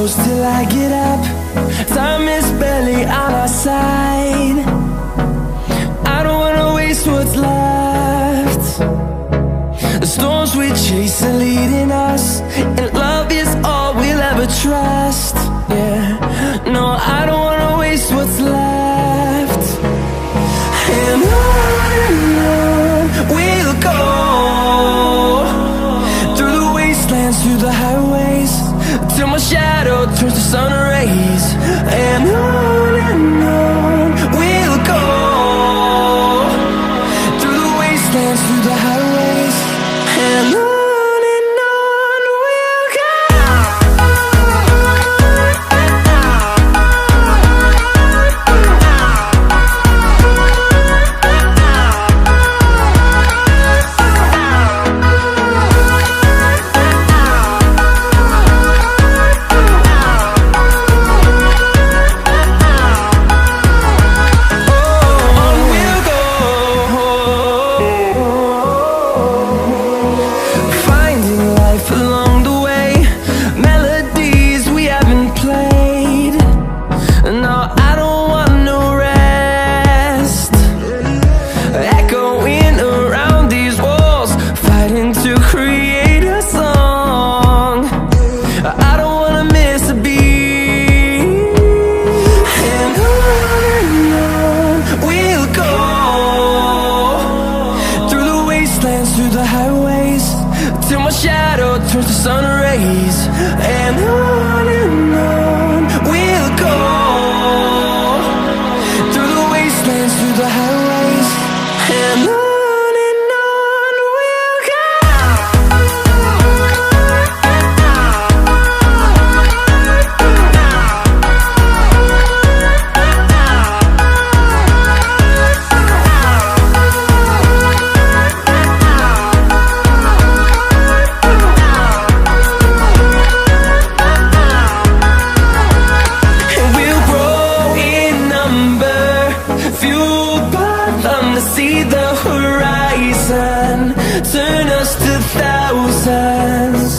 close till I get up. Time is barely on our side. I don't wanna waste what's left. The storms we chase are leading us, and love is all we'll ever trust. Yeah, no, I don't wanna waste what's left. And on we'll go, through the wastelands, through the highways, till my shadow turns to sun rays. And on we'll go, through the wastelands, through the highways, and on we'll go. Through the highways, till my shadow turns to sun rays. And on we'll go, through the wastelands, through the highways, and on we'll go. See the horizon, turn us to thousands.